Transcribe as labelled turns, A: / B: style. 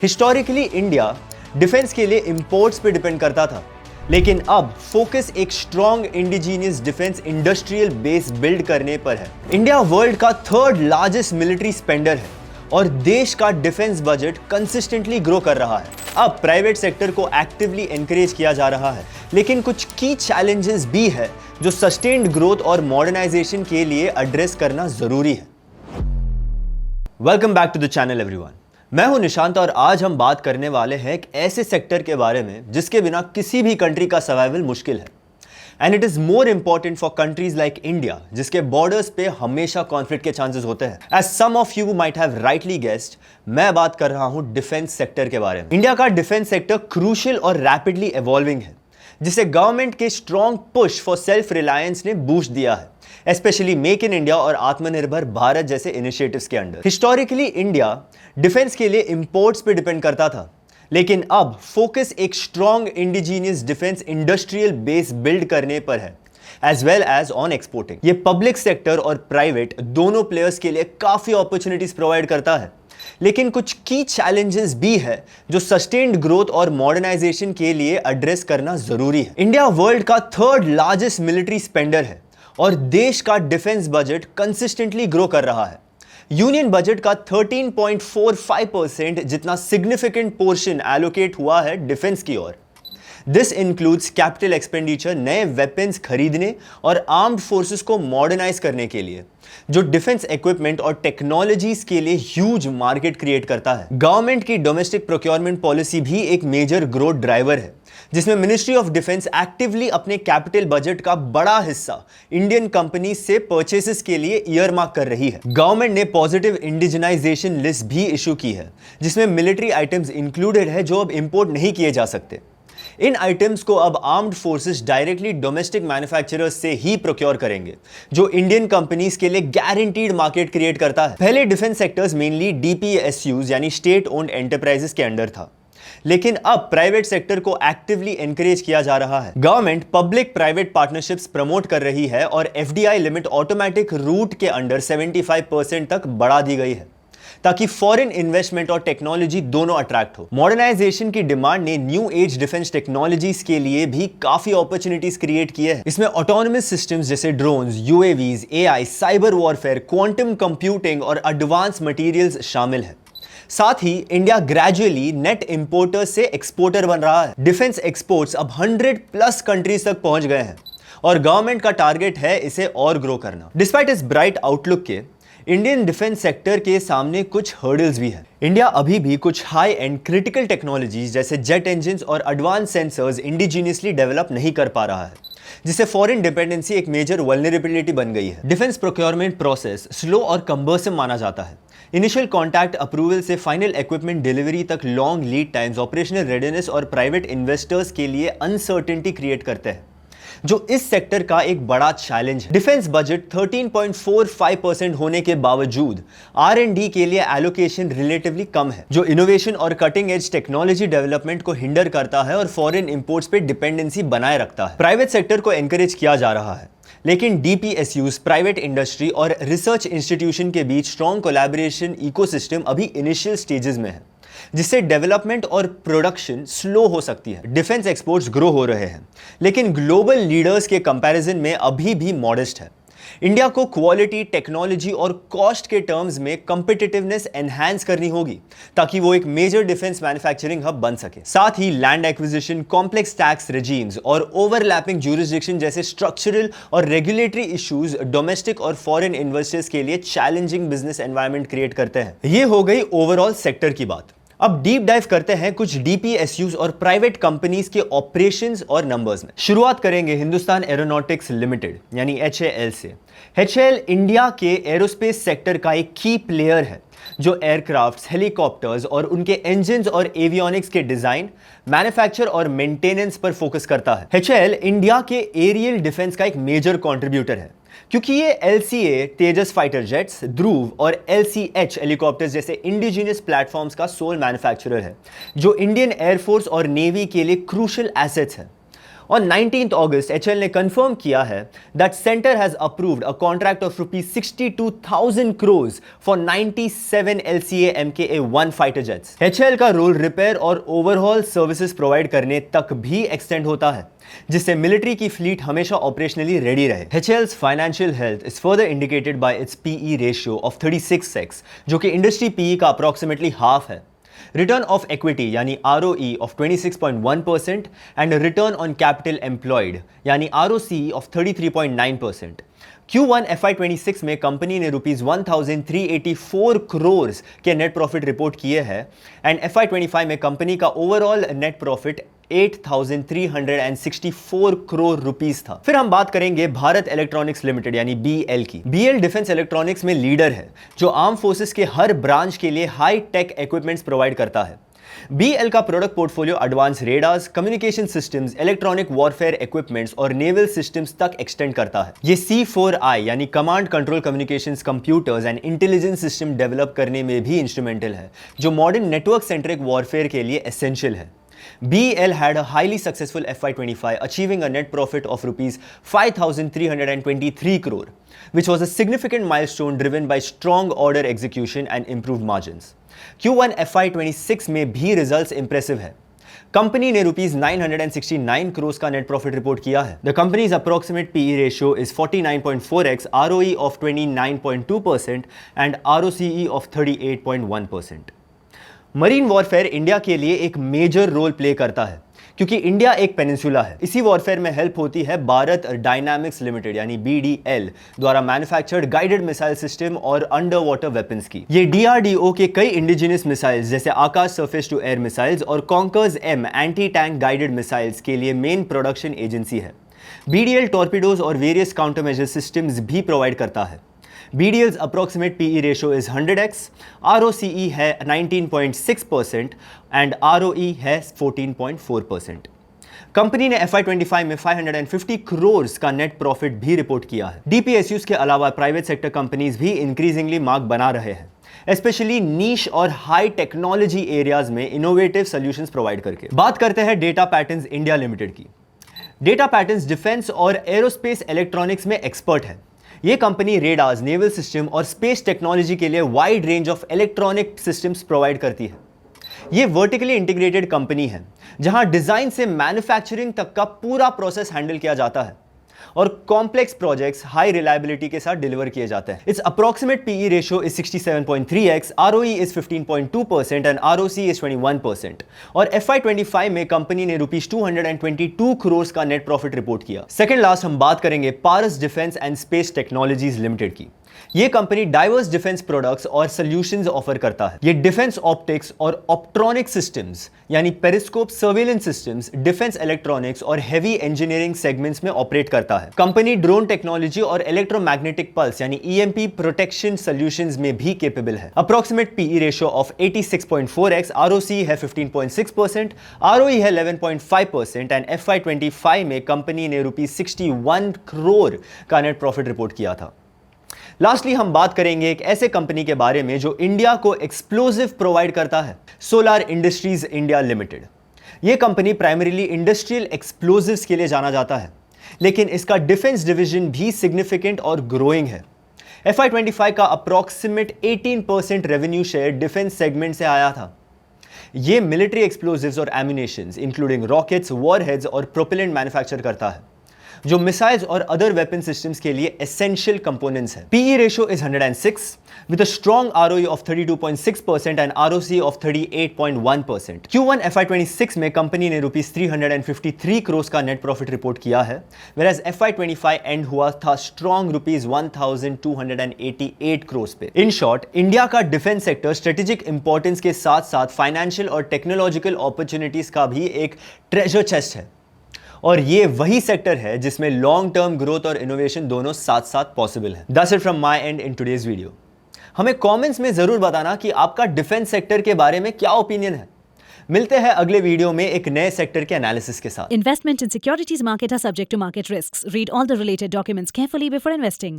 A: Historically India defence के लिए imports पे डिपेंड करता था, लेकिन अब फोकस एक strong indigenous defence industrial base build करने पर है। इंडिया वर्ल्ड का थर्ड लार्जेस्ट मिलिट्री स्पेंडर है और देश का डिफेंस बजट कंसिस्टेंटली ग्रो कर रहा है। अब प्राइवेट सेक्टर को एक्टिवली एनकरेज किया जा रहा है, लेकिन कुछ की चैलेंजेस भी है जो सस्टेन्ड ग्रोथ और मॉडर्नाइजेशन के लिए एड्रेस करना जरूरी है। Welcome back to the channel everyone. मैं हूं निशांत और आज हम बात करने वाले हैं एक ऐसे सेक्टर के बारे में जिसके बिना किसी भी कंट्री का सर्वाइवल मुश्किल है। And it is more important for countries like India, जिसके बॉर्डर्स पे हमेशा कॉन्फ्लिक्ट के चांसेस होते हैं। As some of you might have rightly guessed, मैं बात कर रहा हूं डिफेंस सेक्टर के बारे में। इंडिया का डिफेंस सेक्टर क्रूशियल और रैपिडली इवॉल्विंग है, जिसे गवर्नमेंट के strong push for self reliance ने बूस्ट दिया है, स्पेशली मेक इन इंडिया और आत्मनिर्भर भारत जैसे इनिशिएटिव्स के अंडर। हिस्टोरिकली इंडिया डिफेंस के लिए इंपोर्ट्स पे डिपेंड करता था, लेकिन अब फोकस एक strong indigenous defence industrial base build करने पर है, as well as on exporting. ये पब्लिक सेक्टर और प्राइवेट दोनों प्लेयर्स के लिए काफी अपॉर्चुनिटीज प्रोवाइड करता है, लेकिन कुछ की चैलेंजेस भी है जो सस्टेन्ड ग्रोथ और मॉडर्नाइजेशन के लिए एड्रेस करना जरूरी है। इंडिया वर्ल्ड का थर्ड लार्जेस्ट मिलिट्री स्पेंडर है और देश का डिफेंस बजट कंसिस्टेंटली ग्रो कर रहा है। यूनियन बजट का 13.45% जितना सिग्निफिकेंट पोर्शन एलोकेट हुआ है डिफेंस की ओर। दिस इंक्लूड्स कैपिटल एक्सपेंडिचर, नए वेपन्स खरीदने और आर्म्ड फोर्सेस को मॉडर्नाइज करने के लिए, जो डिफेंस इक्विपमेंट और टेक्नोलॉजीज के लिए ह्यूज मार्केट क्रिएट करता है। गवर्नमेंट की डोमेस्टिक प्रोक्योरमेंट पॉलिसी भी एक मेजर ग्रोथ ड्राइवर है, जिसमें मिनिस्ट्री ऑफ डिफेंस एक्टिवली अपने कैपिटल बजट का बड़ा हिस्सा इंडियन कंपनी से परचेसेस के लिए ईयरमार्क कर रही है। गवर्नमेंट ने पॉजिटिव इंडिजिनाइजेशन लिस्ट भी इशू की है, जिसमें मिलिट्री आइटम्स इंक्लूडेड है जो अब इंपोर्ट नहीं किए जा सकते। इन आइटम्स को अब armed forces directly domestic manufacturers से ही प्रोक्योर करेंगे, जो इंडियन कंपनीज के लिए गारंटीड मार्केट क्रिएट करता है। पहले डिफेंस सेक्टर्स मेनली डीपीएसयूज यानी स्टेट ओन्ड एंटरप्राइजेस के अंडर था, लेकिन अब प्राइवेट सेक्टर को एक्टिवली एनकरेज किया जा रहा है। Government public private partnerships promote कर रही है और एफडीआई लिमिट ऑटोमेटिक रूट के अंडर 75% तक बढ़ा दी गई है, ताकि फॉरेन इन्वेस्टमेंट और टेक्नोलॉजी दोनों अट्रैक्ट हो। मॉडर्नाइजेशन की डिमांड ने न्यू एज डिफेंस टेक्नोलॉजीज के लिए भी काफी अपॉर्चुनिटीज क्रिएट किए हैं। इसमें ऑटोनोमस सिस्टम्स जैसे drones, UAVs, AI, cyber warfare, quantum computing और एडवांस मटेरियल्स शामिल है। साथ ही इंडिया ग्रेजुअली नेट इंपोर्टर से एक्सपोर्टर बन रहा है। डिफेंस एक्सपोर्ट्स अब 100+ कंट्रीज तक पहुंच गए हैं और गवर्नमेंट का टारगेट है इसे और ग्रो करना। डिस्पाइट इस ब्राइट आउटलुक के, इंडियन डिफेंस सेक्टर के सामने कुछ हर्डल्स भी हैं। इंडिया अभी भी कुछ हाई एंड क्रिटिकल टेक्नोलॉजीज जैसे जेट इंजन्स और एडवांस सेंसर्स इंडिजीनियसली डेवलप नहीं कर पा रहा है, जिससे फॉरेन डिपेंडेंसी एक मेजर वल्नरेबिलिटी बन गई है। डिफेंस प्रोक्योरमेंट प्रोसेस स्लो और कम्बर्सम माना जाता है। इनिशियल कॉन्टैक्ट अप्रूवल से फाइनल इक्विपमेंट डिलीवरी तक long lead times operational readiness और प्राइवेट इन्वेस्टर्स के लिए अनसर्टेनिटी क्रिएट करते हैं, जो इस सेक्टर का एक बड़ा चैलेंज है। डिफेंस बजट 13.45% होने के बावजूद R&D के लिए एलोकेशन रिलेटिवली कम है, जो इनोवेशन और कटिंग एज टेक्नोलॉजी डेवलपमेंट को हिंडर करता है और फॉरेन इंपोर्ट्स पे डिपेंडेंसी बनाए रखता है। प्राइवेट सेक्टर को एनकरेज किया जा रहा है, लेकिन डीपीएसयूज, प्राइवेट इंडस्ट्री और रिसर्च इंस्टीट्यूशन के बीच स्ट्रॉन्ग कोलैबोरेशन इकोसिस्टम अभी इनिशियल स्टेजेस में है, जिससे डेवलपमेंट और प्रोडक्शन स्लो हो सकती है। डिफेंस एक्सपोर्ट्स ग्रो हो रहे हैं, लेकिन ग्लोबल लीडर्स के कंपैरिजन में अभी भी मॉडेस्ट है। इंडिया को क्वालिटी, टेक्नोलॉजी और कॉस्ट के टर्म्स में कंपिटिटिवनेस एनहांस करनी होगी, ताकि वो एक मेजर डिफेंस मैन्युफैक्चरिंग हब बन सके। साथ ही land acquisition, complex tax regimes और ओवरलैपिंग ज्यूरिसडिक्शन जैसे स्ट्रक्चरल और रेगुलेटरी इश्यूज डोमेस्टिक और फॉरेन इन्वेस्टर्स के लिए चैलेंजिंग बिजनेस एनवायरनमेंट क्रिएट करते हैं। ये हो गई ओवरऑल सेक्टर की बात। अब डीप डाइव करते हैं कुछ डीपीएसयूज और प्राइवेट कंपनीज के ऑपरेशंस और नंबर्स में। शुरुआत करेंगे हिंदुस्तान एरोनॉटिक्स लिमिटेड यानी HAL से। HAL इंडिया के एरोस्पेस सेक्टर का एक की प्लेयर है, जो एयरक्राफ्ट्स, हेलीकॉप्टर्स और उनके इंजन्स और एवियोनिक्स के डिजाइन, मैन्युफैक्चर और मेंटेनेंस पर फोकस करता है। HAL इंडिया के एरियल डिफेंस का एक मेजर कंट्रीब्यूटर है, क्योंकि ये LCA तेजस फाइटर जेट्स, ध्रुव और LCH हेलीकॉप्टर्स जैसे इंडिजिनियस प्लेटफॉर्म्स का सोल मैन्युफैक्चरर है, जो इंडियन एयरफोर्स और नेवी के लिए क्रूशियल एसेट्स है। On 19th August, HL ने कंफर्म किया है that center has approved a contract of rupees 62,000 crores for 97 LCA MKA-1 fighter jets. HL का रोल रिपेयर और ओवरहॉल सर्विसेज प्रोवाइड करने तक भी एक्सटेंड होता है, जिससे मिलिट्री की फ्लीट हमेशा ऑपरेशनली रेडी रहे. HL's financial health is further indicated by its PE ratio of 36x, जो कि इंडस्ट्री PE का अप्रॉक्सीमेटली हाफ है. रिटर्न ऑफ इक्विटी यानी ROE of 26.1% and return on capital employed यानी ROCE of 33.9%. Q1 FY26 में company ने rupees 1384 crore के net profit report किए हैं एंड FY25 में कंपनी का overall net profit 8,364 crore rupees था. फिर हम बात करेंगे भारत इलेक्ट्रॉनिक्स लिमिटेड यानी BL की. BL डिफेंस इलेक्ट्रॉनिक्स में लीडर है, जो आर्म फोर्सेस के हर ब्रांच के लिए हाई टेक इक्विपमेंट्स प्रोवाइड करता है. BL का product portfolio advance radars, communication systems, electronic warfare equipments और नेवल सिस्टम्स तक एक्सटेंड करता है. ये C4I यानी command control communications computers and intelligence system develop करने में भी इंस्ट्रूमेंटल है, जो मॉडर्न नेटवर्क सेंट्रिक वॉरफेयर के लिए एसेंशियल है. BL had a highly successful FY25, achieving a net profit of rupees 5,323 crore, which was a significant milestone driven by strong order execution and improved margins. Q1 FY26 में भी results impressive है. Company ने rupees 969 crore का net profit report किया है. The companies approximate PE ratio is 49.4x, ROE of 29.2% and ROCE of 38.1%. Marine warfare India के लिए एक मेजर रोल प्ले करता है, क्योंकि इंडिया एक पेनिनसुला है. इसी वॉरफेयर में हेल्प होती है भारत डायनामिक्स लिमिटेड यानी BDL द्वारा मैन्युफैक्चर्ड गाइडेड मिसाइल सिस्टम और अंडर वाटर वेपन्स की. ये DRDO के कई इंडिजिनस मिसाइल्स जैसे आकाश सरफेस टू एयर मिसाइल्स और conquers M anti tank guided missiles के लिए मेन प्रोडक्शन एजेंसी है. BDL टॉर्पीडोज और वेरियस काउंटर मेजर सिस्टम्स भी प्रोवाइड करता है. BDL's approximate PE ratio is 100x, ROCE है 19.6% एंड ROE है 14.4%. कंपनी ने FY25 में 550 करोड़ का नेट प्रॉफिट भी रिपोर्ट किया है. DPSUs के अलावा प्राइवेट सेक्टर कंपनीज भी इंक्रीजिंगली मार्क बना रहे हैं, स्पेशली नीश और हाई टेक्नोलॉजी एरियाज में इनोवेटिव सॉल्यूशंस प्रोवाइड करके. बात करते हैं डेटा पैटर्न्स इंडिया लिमिटेड की. डेटा पैटर्न्स डिफेंस और एरोस्पेस इलेक्ट्रॉनिक्स में एक्सपर्ट है. ये कंपनी रेडार्स, नेवल सिस्टम और स्पेस टेक्नोलॉजी के लिए wide range of electronic systems provide करती है. ये वर्टिकली इंटीग्रेटेड कंपनी है, जहां डिजाइन से मैन्युफैक्चरिंग तक का पूरा प्रोसेस हैंडल किया जाता है और कॉम्प्लेक्स प्रोजेक्ट्स हाई रिलायबिलिटी के साथ डिलीवर किए जाते हैं. It's approximate PE ratio is 67.3x, ROE is 15.2% and ROCE is 21%. और FY25 में कंपनी ने रुपीज 222 करोड़ का नेट प्रॉफिट रिपोर्ट किया. सेकंड लास्ट हम बात करेंगे Paras defence and space technologies limited की. ये कंपनी डाइवर्स डिफेंस प्रोडक्ट्स और सॉल्यूशंस ऑफर करता है. ये डिफेंस ऑप्टिक्स और ऑप्ट्रॉनिक सिस्टम्स यानी periscope surveillance systems, defence electronics और हेवी इंजीनियरिंग सेगमेंट्स में ऑपरेट करता है. कंपनी ड्रोन टेक्नोलॉजी और इलेक्ट्रोमैग्नेटिक पल्स यानी EMP प्रोटेक्शन सॉल्यूशंस में भी कैपेबल है. Approximate PE ratio of 86.4x, ROCE है 15.6%, ROE है 11.5% एंड FY25 में कंपनी ने रुपीज 61 करोड़ का नेट प्रॉफिट रिपोर्ट किया था. लास्टली हम बात करेंगे एक ऐसे कंपनी के बारे में जो इंडिया को एक्सप्लोजिव प्रोवाइड करता है, सोलार इंडस्ट्रीज इंडिया लिमिटेड. यह कंपनी प्राइमरीली इंडस्ट्रियल एक्सप्लोजिव्स के लिए जाना जाता है, लेकिन इसका डिफेंस डिवीजन भी सिग्निफिकेंट और ग्रोइंग है. FY25 का approximate 18% revenue share defence segment से आया था. यह मिलिट्री एक्सप्लोजिव्स और एम्यूनेशंस इंक्लूडिंग रॉकेट्स, वॉरहेड्स और प्रोपेलेंट मैन्युफैक्चर करता है, जो मिसाइल्स और अदर वेपन सिस्टम्स के लिए एसेंशियल कंपोनेंट्स है. PE ratio is 106 with a strong ROE of 32.6% and ROCE of 38.1%. Q1 FY26 में कंपनी ने रुपीज 353 करोड़ का नेट प्रॉफिट रिपोर्ट किया है, whereas FY25 एंड हुआ था स्ट्रॉन्ग रुपीज 1,288 करोड़ पे. इन शॉर्ट, इंडिया का डिफेंस सेक्टर स्ट्रेटेजिक इंपॉर्टेंस के साथ साथ फाइनेंशियल और टेक्नोलॉजिकल अपॉर्चुनिटीज का भी एक ट्रेजर चेस्ट है, और ये वही सेक्टर है जिसमें लॉन्ग टर्म ग्रोथ और इनोवेशन दोनों साथ साथ पॉसिबल है. That's it from my and in today's video. हमें कमेंट्स में जरूर बताना कि आपका डिफेंस सेक्टर के बारे में क्या ओपिनियन है. मिलते हैं अगले वीडियो में एक नए सेक्टर के एनालिसिस के साथ.
B: Investment in securities market are subject to market risks. Read all the related documents carefully before investing.